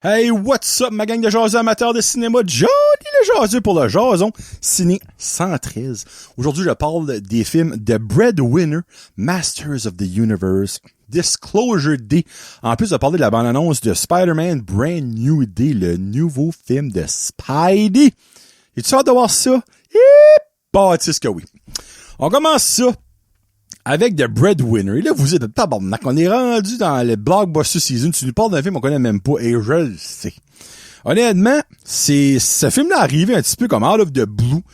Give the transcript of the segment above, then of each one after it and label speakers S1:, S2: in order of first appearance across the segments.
S1: Hey, what's up, ma gang de jaseux amateurs de cinéma? Johnny le jaseux pour le jason ciné 113. Aujourd'hui, je parle des films The Breadwinner, Masters of the Universe, Disclosure Day. En plus de parler de la bande-annonce de Spider-Man Brand New Day, le nouveau film de Spidey. Es-tu hâte de voir ça? Bâtisse que oui. On commence ça avec The Breadwinner. Et là, vous êtes de tabarnak. On est rendu dans le blockbuster season. Tu nous parles d'un film qu'on connaît même pas. Et je le sais. Honnêtement, ce film-là arrivé un petit peu comme out of the blue.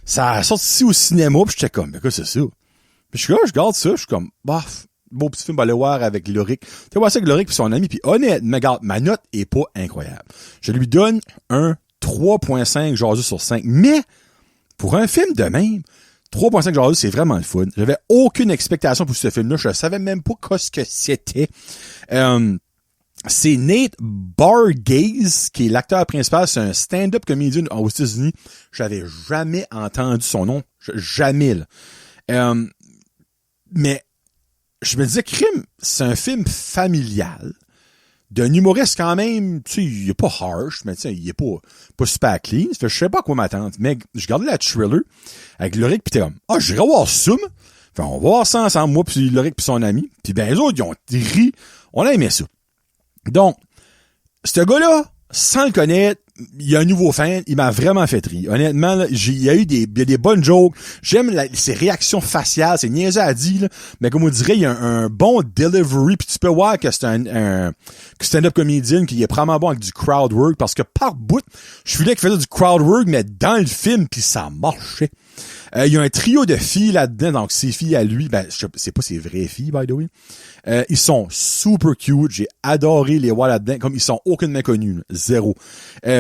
S1: Ça a sorti au cinéma. Puis j'étais comme, mais quoi, c'est ça? Puis je suis là, je regarde ça. Je suis comme, bof, beau petit film à aller voir avec Loric. Tu vois ça avec Loric puis son ami. Puis honnêtement, regarde, ma note est pas incroyable. Je lui donne un 3.5 jaseux sur 5. Mais, pour un film de même, 3.5 jaseux, c'est vraiment le fun. J'avais aucune expectation pour ce film-là. Je savais même pas ce que c'était. C'est Nate Bargatze, qui est l'acteur principal. C'est un stand-up comédien aux États-Unis. J'avais jamais entendu son nom. Jamais, là. Mais, je me disais, crime, c'est un film familial. D'un humoriste quand même, tu sais, il est pas harsh, mais tu sais, il est pas super clean. Ça fait, je sais pas à quoi m'attendre. Mais je regardais la thriller avec Loric pis t'es comme, j'irai voir ça, mais. Fait, on va voir ça ensemble, moi pis Loric pis son ami. Pis ben, les autres, ils ont ri. On a aimé ça. Donc, ce gars-là, sans le connaître, il y a un nouveau fan, il m'a vraiment fait rire. Honnêtement, là, il y a des bonnes jokes. J'aime ses réactions faciales, c'est niaiseux à dire, là, mais comme on dirait, il y a un bon delivery, puis tu peux voir que c'est un stand-up comédien qui est probablement bon avec du crowd work, parce que par bout, je suis là qui faisait du crowd work, mais dans le film, puis ça marchait. Il y a un trio de filles là-dedans, donc ces filles à lui, ben, je sais pas ses vraies filles, by the way. Ils sont super cute, j'ai adoré les voir là-dedans, comme ils sont aucunement connus, zéro.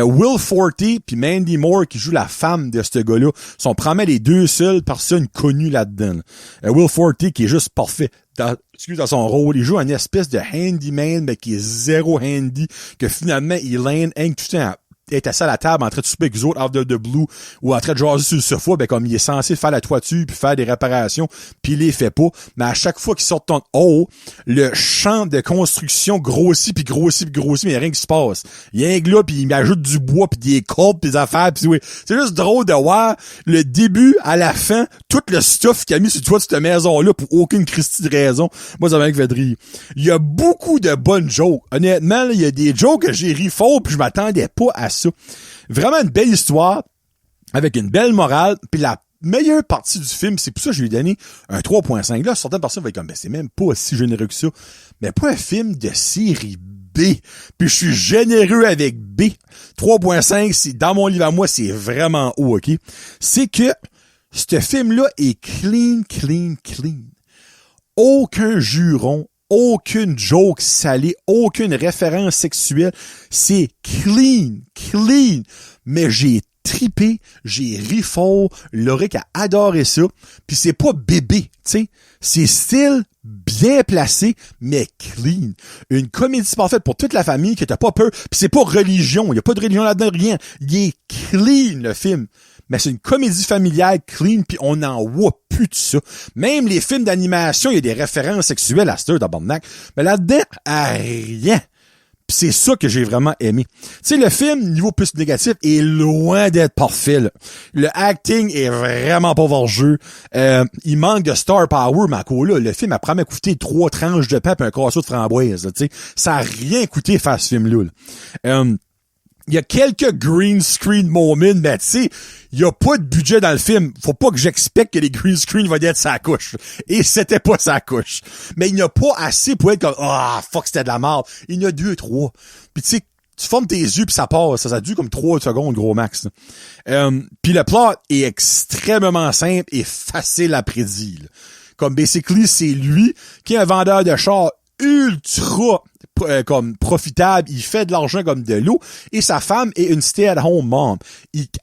S1: Will Forte puis Mandy Moore, qui joue la femme de ce gars-là, sont probablement les deux seules personnes connues là-dedans. Will Forte, qui est juste parfait dans son rôle, il joue une espèce de handyman, mais qui est zéro handy, que finalement, il lane tout le temps est assis à la table en train de souper avec les autres out of the blue ou en train de jaser sur le sofa, ben comme il est censé faire la toiture puis faire des réparations, puis il les fait pas. Mais à chaque fois qu'il sort ton haut, le champ de construction grossit puis grossit puis grossit, mais il y a rien qui se passe. Il y a un gars puis il ajoute du bois puis des cordes puis des affaires puis oui. C'est juste drôle de voir le début à la fin, tout le stuff qu'il a mis sur le toit de cette maison-là pour aucune Christie de raison. Moi, ça m'a fait rire. Il y a beaucoup de bonnes jokes. Honnêtement, là, il y a des jokes que j'ai ri fort puis je m'attendais pas à ça. Vraiment une belle histoire, avec une belle morale, puis la meilleure partie du film, c'est pour ça que je lui ai donné un 3.5. Là, certaines personnes vont être comme, ben c'est même pas aussi généreux que ça. Mais pas un film de série B. Puis je suis généreux avec B. 3.5, c'est, dans mon livre à moi, c'est vraiment haut, ok? C'est que, ce film-là est clean. Aucun juron, aucune joke salée, aucune référence sexuelle. C'est clean. Mais j'ai trippé, j'ai ri fort. Loric a adoré ça. Puis c'est pas bébé, tu sais. C'est style bien placé, mais clean. Une comédie parfaite pour toute la famille, que t'as pas peur. Puis c'est pas religion. Il y a pas de religion là-dedans, rien. Il est clean, le film. Mais c'est une comédie familiale clean, puis on n'en voit plus de ça. Même les films d'animation, il y a des références sexuelles à cette heure d'abonnac. Mais là-dedans, rien. Puis c'est ça que j'ai vraiment aimé. Tu sais, le film, niveau plus négatif, est loin d'être parfait, là. Le acting est vraiment pas jeu. Il manque de star power, mais à quoi là, le film a probablement coûté 3 tranches de pain et un casseau de framboise, tu sais. Ça a rien coûté faire ce film-là, là. Il y a quelques green screen moments, mais tu sais, il y a pas de budget dans le film. Faut pas que j'expecte que les green screen vont être sa couche. Et c'était pas sa couche. Mais il n'y a pas assez pour être comme, fuck, c'était de la merde. Il y en a 2, 3. Puis tu sais, tu fermes tes yeux puis ça passe. Ça dure comme 3 secondes, gros max. Puis le plot est extrêmement simple et facile à prédire. Comme basically, c'est lui qui est un vendeur de chars ultra comme profitable, il fait de l'argent comme de l'eau, et sa femme est une stay-at-home mom.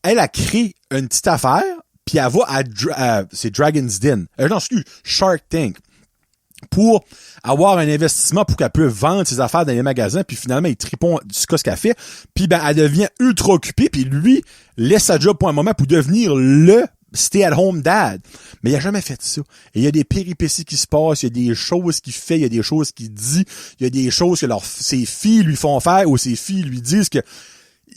S1: Elle a créé une petite affaire, puis elle va c'est Dragon's Den. Shark Tank. Pour avoir un investissement pour qu'elle puisse vendre ses affaires dans les magasins, puis finalement, il tripon ce qu'elle fait, puis ben, elle devient ultra occupée, puis lui laisse sa job pour un moment pour devenir le stay-at-home dad. Mais il a jamais fait ça. Et il y a des péripéties qui se passent, il y a des choses qu'il fait, il y a des choses qu'il dit, il y a des choses que ses filles lui font faire ou ses filles lui disent que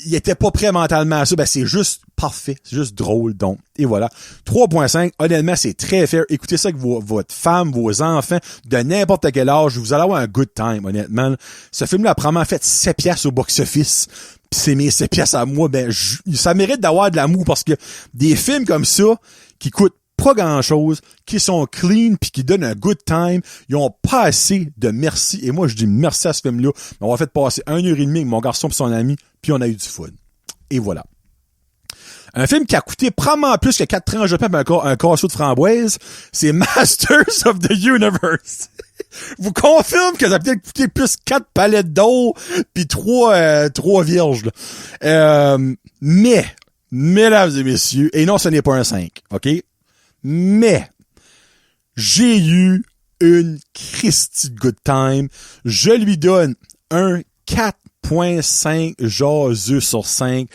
S1: il était pas prêt mentalement à ça. Ben, c'est juste parfait. C'est juste drôle, donc. Et voilà. 3.5. Honnêtement, c'est très fair. Écoutez ça avec votre femme, vos enfants, de n'importe quel âge. Vous allez avoir un good time, honnêtement. Ce film-là a probablement fait 7 piastres au box-office. Pis c'est mes 7 piastres à moi. Ben, ça mérite d'avoir de l'amour parce que des films comme ça, qui coûtent pas grand-chose, qui sont clean puis qui donnent un good time, ils ont pas assez de merci. Et moi, je dis merci à ce film-là. On va fait passer 1h30 avec mon garçon et son ami, puis on a eu du fun. Et voilà. Un film qui a coûté probablement plus que 4 tranches de pain et un casseau de framboise, c'est Masters of the Universe. Vous confirme que ça a peut-être coûté plus 4 palettes d'eau puis 3 vierges. Mais, mesdames et messieurs, et non, ce n'est pas un 5, OK? Mais, j'ai eu une Christie de good time. Je lui donne un 4.5 jaseux sur 5.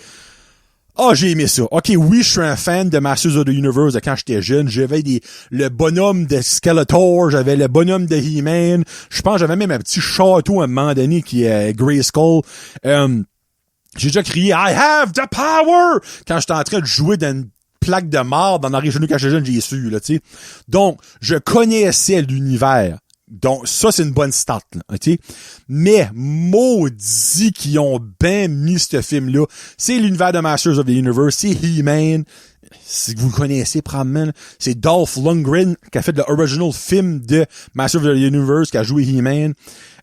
S1: Ah, j'ai aimé ça. OK, oui, je suis un fan de Masters of the Universe de quand j'étais jeune. J'avais le bonhomme de Skeletor, j'avais le bonhomme de He-Man. Je pense que j'avais même un petit château à un moment donné qui est Grayskull. J'ai déjà crié « I have the power » quand j'étais en train de jouer dans une plaque de marde dans l'arrière-genou quand j'étais jeune, j'ai su, là, tu sais. Donc, je connaissais l'univers. Donc, ça, c'est une bonne start, là, ok? Mais, maudit qu'ils ont bien mis ce film-là. C'est l'univers de Masters of the Universe, c'est He-Man. Si vous le connaissez, probablement, c'est Dolph Lundgren qui a fait le original film de Masters of the Universe, qui a joué He-Man.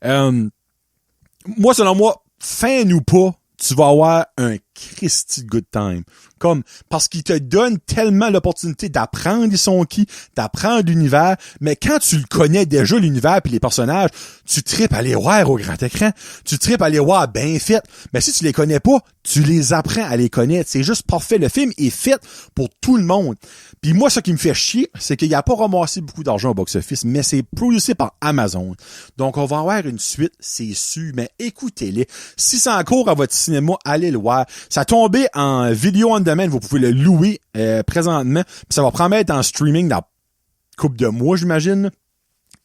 S1: Moi, selon moi, fan ou pas, tu vas avoir un Christy good time. Parce qu'il te donne tellement l'opportunité d'apprendre ils sont qui, d'apprendre l'univers, mais quand tu le connais déjà, l'univers puis les personnages, tu tripes à les voir au grand écran, tu tripes à les voir bien fait. Mais si tu les connais pas, tu les apprends à les connaître. C'est juste parfait. Le film est fait pour tout le monde. Puis moi, ce qui me fait chier, c'est qu'il a pas ramassé beaucoup d'argent au box-office, mais c'est produit par Amazon. Donc, on va avoir une suite, c'est sûr, mais écoutez-les. Si c'est en cours à votre cinéma, allez le voir. Ça a tombé en vidéo on demand, vous pouvez le louer présentement. Puis ça va probablement être en streaming dans couple de mois, j'imagine.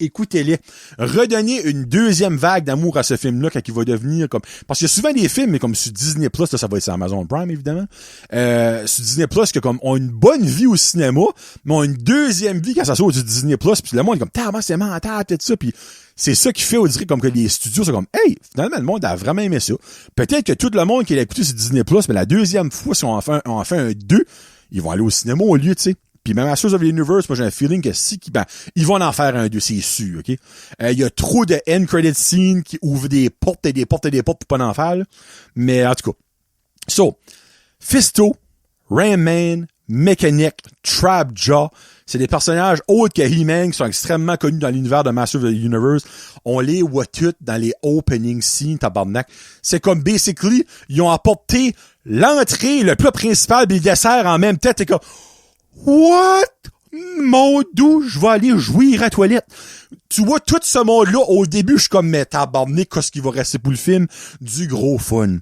S1: Écoutez-les. Redonnez une deuxième vague d'amour à ce film-là quand il va devenir comme... Parce qu'il y a souvent des films, mais comme sur Disney+, là, ça va être sur Amazon Prime, évidemment. Sur Disney+, que comme ont une bonne vie au cinéma, mais ont une deuxième vie quand ça sort sur Disney+, puis le monde est comme, tabarnak, c'est mental, peut-être ça, puis c'est ça qui fait, on dirait, comme que les studios sont comme, hey, finalement, le monde a vraiment aimé ça. Peut-être que tout le monde qui l'a écouté sur Disney+, mais la deuxième fois, si on en fait un 2, ils vont aller au cinéma au lieu, tu sais. Puis même à Masters of the Universe, moi j'ai un feeling que ils vont en faire un 2, c'est sûr, ok? Il y a trop de end credit scenes qui ouvrent des portes et des portes et des portes pour pas en faire, là. Mais en tout cas. So, Fisto, Rayman, Mechanic, Trapjaw, c'est des personnages autres que He-Man qui sont extrêmement connus dans l'univers de Masters of the Universe. On les voit toutes dans les opening scenes, tabarnak. C'est comme, basically, ils ont apporté l'entrée, le plat principal et le dessert en même temps. T'es comme, what? Mon doux, je vais aller jouir à la toilette. Tu vois, tout ce monde-là, au début, je suis comme, mais tabarnak, qu'est-ce qui va rester pour le film? Du gros fun.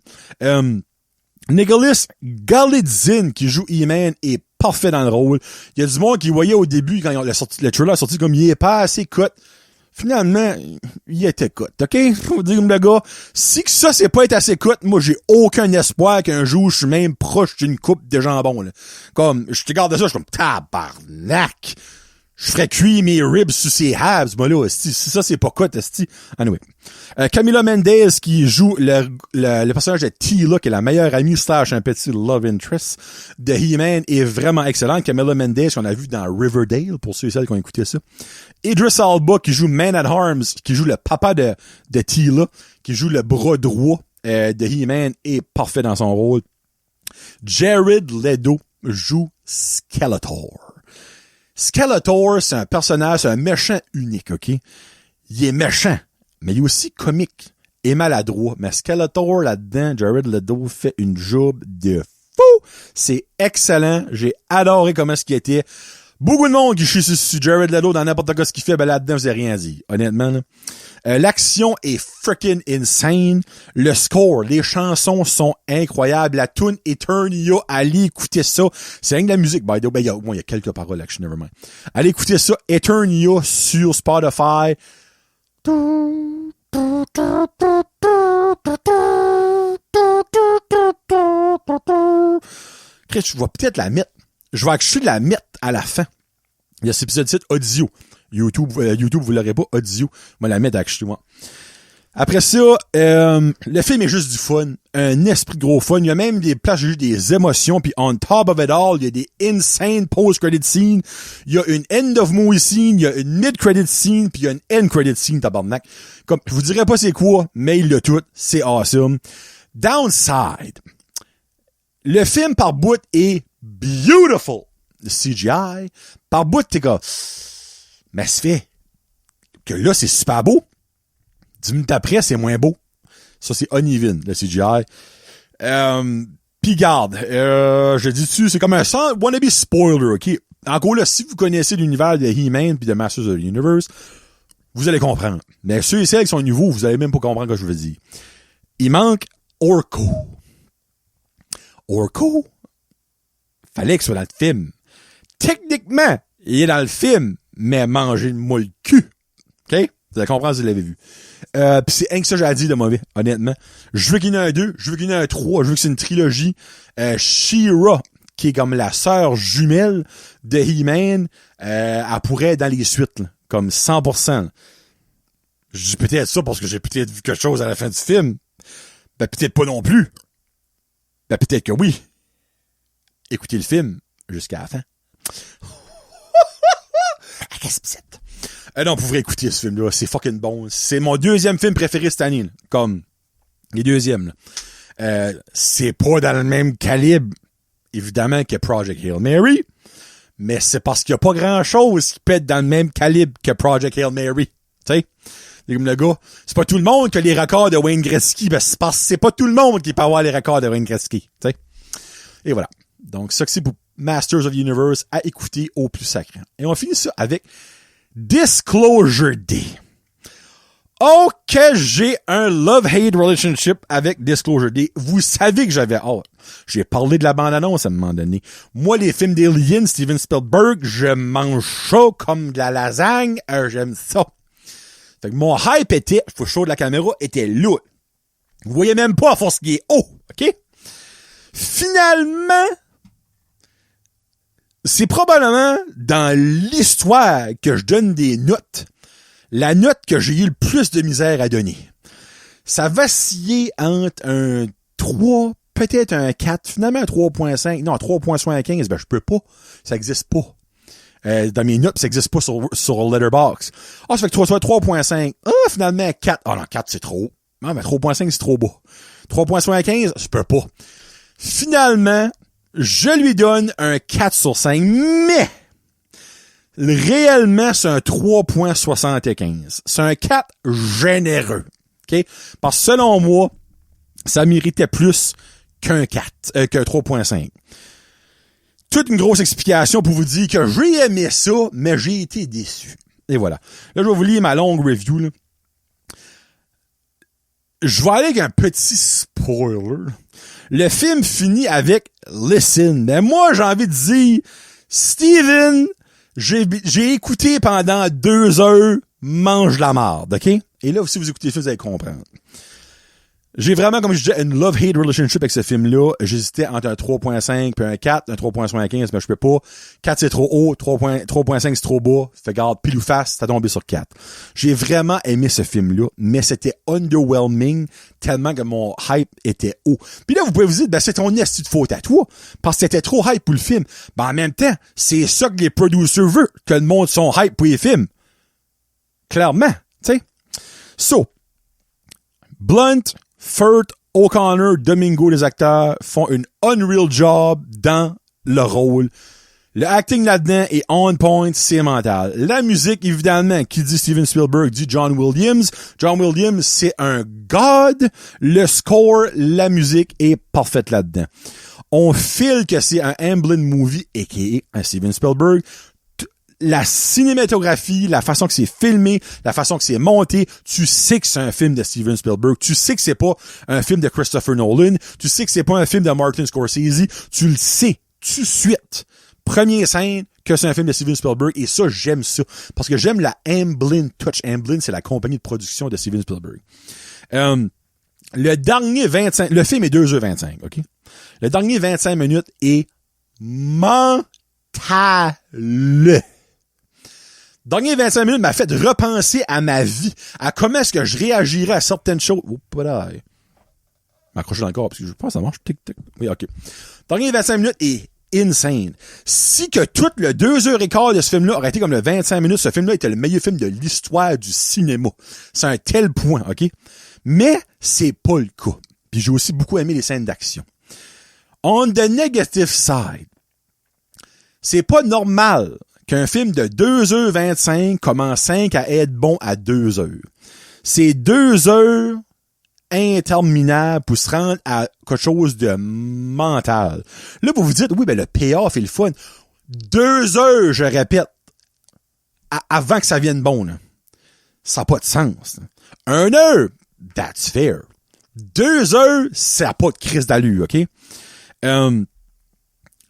S1: Nicholas Galitzine, qui joue He-Man, est parfait dans le rôle. Il y a du monde qui voyait au début, quand le trailer a sorti, comme, il est pas assez cut. Finalement, il était cut, ok? Faut dire comme le gars, si que ça, c'est pas être assez cut, moi, j'ai aucun espoir qu'un jour, je suis même proche d'une coupe de jambon, là. Comme, je te regarde ça, je suis comme, tabarnak! Je ferais cuire mes ribs sous ses halves, moi, là, si ça, c'est pas cut, esti. Anyway. Camila Mendes, qui joue le personnage de Teela, qui est la meilleure amie / un petit love interest de He-Man, est vraiment excellente. Camila Mendes, qu'on a vu dans Riverdale, pour ceux et celles qui ont écouté ça. Idris Elba, qui joue Man at Arms, qui joue le papa de Teela, qui joue le bras droit de He-Man, est parfait dans son rôle. Jared Leto joue Skeletor. Skeletor, c'est un personnage, c'est un méchant unique, ok? Il est méchant, mais il est aussi comique et maladroit. Mais Skeletor, là-dedans, Jared Leto fait une job de fou! C'est excellent. J'ai adoré comment ce qu'il était. Beaucoup de monde qui chie sur Jared Leto dans n'importe quoi ce qu'il fait, ben là-dedans, vous avez rien dit. Honnêtement, là. L'action est freaking insane. Le score, les chansons sont incroyables. La tune Eternia, allez écouter ça. C'est rien que la musique, by the way. Il y a quelques paroles, actually, nevermind. Allez écouter ça, Eternia sur Spotify. Chris, je vais peut-être la mettre. Je vais actually la mettre à la fin. Il y a cet épisode site audio. YouTube, vous l'aurez pas, audio. Moi, la mettre actually, moi. Après ça, le film est juste du fun. Un esprit de gros fun. Il y a même des places, j'ai eu des émotions. Puis on top of it all, il y a des insane post-credit scenes. Il y a une end of movie scene. Il y a une mid-credit scene. Puis il y a une end credit scene, tabarnak. Comme, je vous dirais pas c'est quoi, mais il l'a tout. C'est awesome. Downside. Le film par bout est beautiful. Le CGI. Par bout, t'es comme, mais ça fait que là, c'est super beau. 10 minutes après, c'est moins beau. Ça, c'est uneven, le CGI. Pis garde, je dis dessus, c'est comme un wannabe spoiler, ok? Encore là, si vous connaissez l'univers de He-Man pis de Masters of the Universe, vous allez comprendre. Mais ceux et celles qui sont nouveaux, vous allez même pas comprendre ce que je veux dire. Il manque Orko. Orko? Fallait qu'il soit dans le film. Techniquement, il est dans le film, mais mangez-moi le cul. OK? Vous allez comprendre si vous l'avez vu. Pis c'est rien que ça j'ai à dire de mauvais, honnêtement. Je veux qu'il y en ait un 2, je veux qu'il y en ait un 3, je veux que c'est une trilogie. She-Ra, qui est comme la sœur jumelle de He-Man, elle pourrait être dans les suites, là, comme 100%. Je dis peut-être ça parce que j'ai peut-être vu quelque chose à la fin du film. Ben peut-être pas non plus. Ben peut-être que oui. Écoutez le film jusqu'à la fin. Non, vous pourrez écouter ce film-là. C'est fucking bon. C'est mon deuxième film préféré cette année. Là. Comme les deuxièmes. Là. C'est pas dans le même calibre, évidemment, que Project Hail Mary. Mais c'est parce qu'il y a pas grand-chose qui peut être dans le même calibre que Project Hail Mary. Tu sais? Comme le gars, c'est pas tout le monde qui a les records de Wayne Gretzky. Ben, c'est parce que c'est pas tout le monde qui peut avoir les records de Wayne Gretzky. Tu sais? Et voilà. Donc, ça que c'est pour Masters of the Universe à écouter au plus sacré. Et on finit ça avec Disclosure Day. Ok, j'ai un love-hate relationship avec Disclosure Day. Vous savez que j'avais hâte. J'ai parlé de la bande-annonce à un moment donné. Moi, les films d'Alien, Steven Spielberg, je mange ça comme de la lasagne. J'aime ça. Fait que mon hype était, faut chaud de la caméra, était là. Vous voyez même pas à force qu'il est haut. Ok? Finalement, c'est probablement dans l'histoire que je donne des notes, la note que j'ai eu le plus de misère à donner. Ça vacillait entre un 3, peut-être un 4, finalement un 3.5, non, 3.75, ben je peux pas, ça existe pas. Dans mes notes, ça existe pas sur Letterboxd. Ah, ça fait que 3.5. Ah, finalement 4. Ah non, 4 c'est trop. Non, mais 3.5 c'est trop bas. 3.75, je peux pas. Finalement, je lui donne un 4 sur 5, mais réellement, c'est un 3.75. C'est un 4 généreux. OK? Parce que selon moi, ça méritait plus qu'un 4, qu'un 3.5. Toute une grosse explication pour vous dire que j'ai aimé ça, mais j'ai été déçu. Et voilà. Là, je vais vous lire ma longue review, là. Je vais aller avec un petit spoiler. Le film finit avec Listen. Mais moi, j'ai envie de dire, Steven, j'ai écouté pendant 2 heures, mange la marde, OK? Et là, si vous écoutez le film, vous allez comprendre. J'ai vraiment, comme je disais, une love-hate relationship avec ce film-là. J'hésitais entre un 3.5 puis un 4, un 3.75, mais je peux pas. 4, c'est trop haut, 3.5, c'est trop bas. Fait garde, pile ou face, t'as tombé sur 4. J'ai vraiment aimé ce film-là, mais c'était underwhelming tellement que mon hype était haut. Puis là, vous pouvez vous dire, ben, c'est ton esti de faute à toi, parce que c'était trop hype pour le film. Ben, en même temps, c'est ça que les producers veulent, que le monde sont hype pour les films. Clairement, tu sais. So, Blunt, Furt, O'Connor, Domingo, les acteurs, font une unreal job dans le rôle. Le acting là-dedans est on point, c'est mental. La musique, évidemment, qui dit Steven Spielberg, dit John Williams. John Williams, c'est un god. Le score, la musique est parfaite là-dedans. On file que c'est un Amblin movie, a.k.a. un Steven Spielberg. la cinématographie, la façon que c'est filmé, la façon que c'est monté, tu sais que c'est un film de Steven Spielberg, tu sais que c'est pas un film de Christopher Nolan, tu sais que c'est pas un film de Martin Scorsese, tu le sais tout de suite. Première scène, que c'est un film de Steven Spielberg, et ça, j'aime ça. Parce que j'aime la Amblin Touch. Amblin, c'est la compagnie de production de Steven Spielberg. Le dernier 25, le film est 2h25, OK? Le dernier 25 minutes est mental. Dernier 25 minutes m'a fait repenser à ma vie, à comment est-ce que je réagirais à certaines choses. Oh, pas là. M'accrocher dans le corps, parce que je pense que ça marche. Tic, tic. Oui, OK. Dernier 25 minutes est insane. Si que tout le 2h15 de ce film-là aurait été comme le 25 minutes, ce film-là était le meilleur film de l'histoire du cinéma. C'est un tel point, OK? Mais c'est pas le cas. Puis j'ai aussi beaucoup aimé les scènes d'action. On the negative side, c'est pas normal qu'un film de 2h25 commence 5 à être bon à 2 heures. C'est 2 heures interminables pour se rendre à quelque chose de mental. Là, vous vous dites, oui, ben le payoff est le fun. 2 heures, je répète, avant que ça vienne bon, là. Ça n'a pas de sens. 1 heure, that's fair. 2 heures, ça n'a pas de crise d'allure, OK?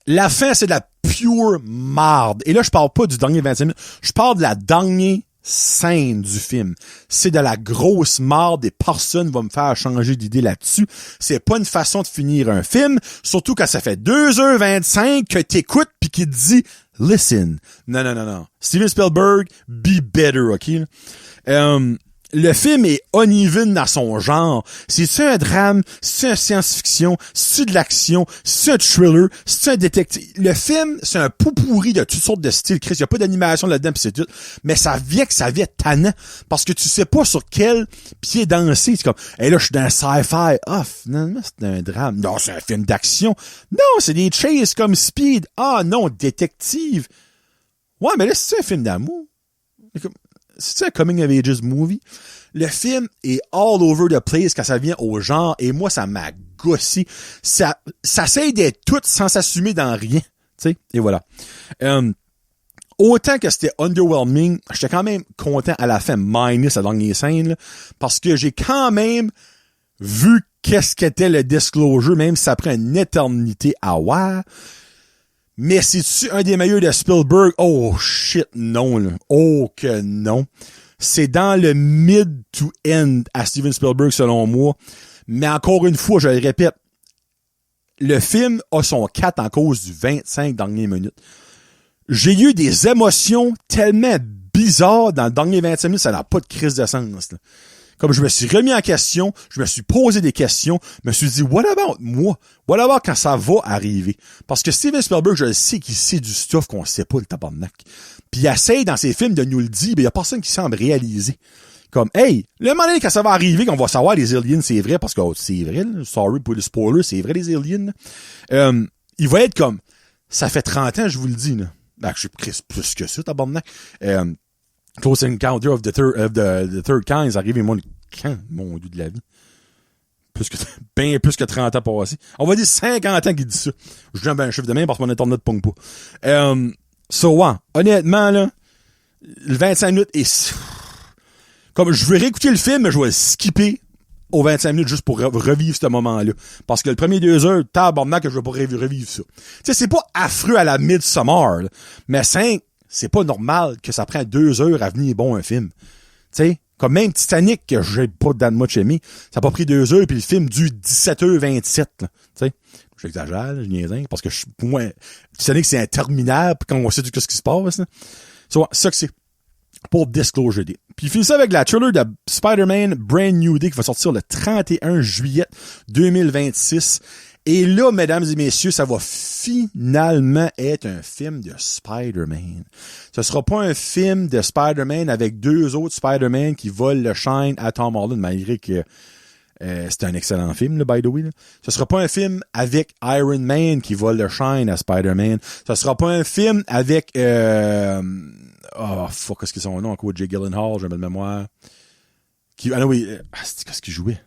S1: La fin, c'est de la pure marde. Et là, je parle pas du dernier 25 minutes. Je parle de la dernière scène du film. C'est de la grosse marde et personne va me faire changer d'idée là-dessus. C'est pas une façon de finir un film, surtout quand ça fait 2h25 que t'écoutes pis qu'il te dit « Listen ». Non. Steven Spielberg, be better, OK? Le film est uneven dans son genre. C'est-tu un drame? C'est-tu un science-fiction? C'est-tu de l'action? C'est-tu un thriller? C'est-tu un détective? Le film, c'est un pot-pourri de toutes sortes de styles. Chris, il n'y a pas d'animation là-dedans pis c'est tout. Mais ça vient tannant. Parce que tu sais pas sur quel pied danser. C'est comme, là, je suis dans un sci-fi. Ah, finalement, c'est un drame. Non, c'est un film d'action. Non, c'est des chases comme Speed. Ah, non, détective. Ouais, mais là, c'est un film d'amour. C'est un coming of ages movie. Le film est all over the place quand ça vient au genre, et moi, ça m'a gossé. Ça essaie d'être tout sans s'assumer dans rien. Tu sais, et voilà. Autant que c'était underwhelming, j'étais quand même content à la fin, minus la dernière scène, là, parce que j'ai quand même vu qu'est-ce qu'était le disclosure, même si ça prend une éternité à voir. Mais c'est-tu un des meilleurs de Spielberg? Oh shit, non, là. Oh que non. C'est dans le mid to end à Steven Spielberg, selon moi. Mais encore une fois, je le répète, le film a son 4 en cause du 25 dernières minutes. J'ai eu des émotions tellement bizarres dans le dernier 25 minutes, ça n'a pas de crise de sens, là. Comme je me suis remis en question, je me suis posé des questions, je me suis dit, what about moi? What about quand ça va arriver? Parce que Steven Spielberg, je le sais qu'il sait du stuff qu'on sait pas, le tabarnak. Puis il essaye dans ses films de nous le dire, mais il y a personne qui semble réaliser. Comme, hey, le moment donné, quand ça va arriver, qu'on va savoir les aliens, c'est vrai, parce que c'est vrai, là, sorry pour le spoiler, c'est vrai les aliens. Il va être comme, ça fait 30 ans, je vous le dis, là. Ben, je suis plus que ça, tabarnak. Close Encounter of the Third Kind, ça arrive, moi, quand, mon Dieu de la vie? Bien plus que 30 ans passés. On va dire 50 ans qu'il dit ça. Je donne un chiffre de main parce que mon internet ne pogne pas. Ouais, honnêtement, là, le 25 minutes est... Comme, je vais réécouter le film, mais je vais le skipper aux 25 minutes juste pour revivre ce moment-là. Parce que le premier 2 heures, tabarnak que je vais pas revivre ça. Tu sais, c'est pas affreux à la Midsommar, là, mais 5, c'est pas normal que ça prenne 2 heures à venir bon un film. Tu sais, comme même Titanic, que j'ai pas that much aimé, ça a pas pris 2 heures, puis le film dure 17h27, là. Tu sais, j'exagère, je niaise, parce que pour moi, Titanic, c'est interminable quand on sait ce qui se passe, là. Ça que c'est pour Disclosure Day. Puis il finit ça avec la trailer de Spider-Man Brand New Day qui va sortir le 31 juillet 2026. Et là, mesdames et messieurs, ça va finalement être un film de Spider-Man. Ce sera pas un film de Spider-Man avec 2 autres Spider-Man qui volent le shine à Tom Holland, malgré que c'est un excellent film, là, by the way. Là. Ce sera pas un film avec Iron Man qui vole le shine à Spider-Man. Ce sera pas un film avec... qu'est-ce qu'ils sont nom encore? Jake Gyllenhaal, j'ai mal de mémoire. Qu'est-ce qu'il jouait?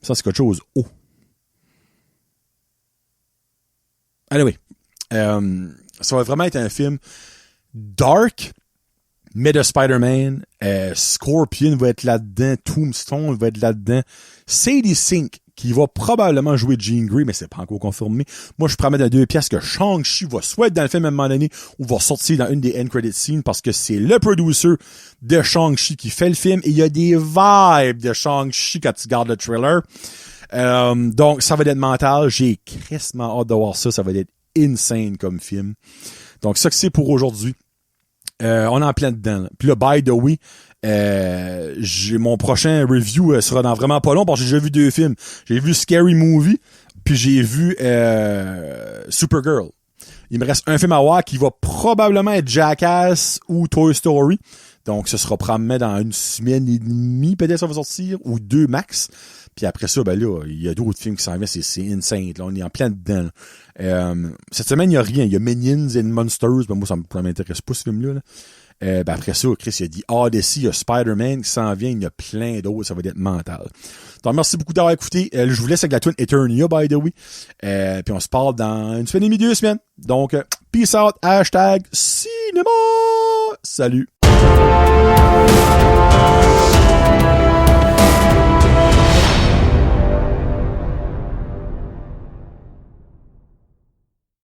S1: Ça, c'est quelque chose. Anyway, ça va vraiment être un film dark, mais de Spider-Man. Scorpion va être là-dedans. Tombstone va être là-dedden. Sadie Sink, qui va probablement jouer Jean Grey, mais c'est pas encore confirmé. Moi, je promets à 2 pièces que Shang-Chi va soit être dans le film à un moment donné ou va sortir dans une des end credit scenes parce que c'est le producer de Shang-Chi qui fait le film et il y a des vibes de Shang-Chi quand tu regardes le trailer. Donc, ça va être mental. J'ai crissement hâte de voir ça. Ça va être insane comme film. Donc, ça que c'est pour aujourd'hui. On est en plein dedans. Là. Puis là, by the way, j'ai mon prochain review sera dans vraiment pas long parce que j'ai déjà vu 2 films. J'ai vu Scary Movie, puis j'ai vu Supergirl. Il me reste un film à voir qui va probablement être Jackass ou Toy Story. Donc, ce sera probablement dans une semaine et demie, peut-être ça va sortir, ou 2 max. Puis après ça, ben là, il y a d'autres films qui s'en viennent, c'est insane. Là, on est en plein dedans. Cette semaine, il y a rien. Il y a Minions and Monsters. Ben moi, ça m'intéresse pas, ce film-là. Là. Ben après ça, Chris, il y a dit Odyssey, il y a Spider-Man qui s'en vient, il y a plein d'autres, ça va être mental. Donc, merci beaucoup d'avoir écouté. Je vous laisse avec la tune Eternia, by the way. Puis on se parle dans une semaine et demie, 2 semaines. Donc, peace out, #cinéma. Salut.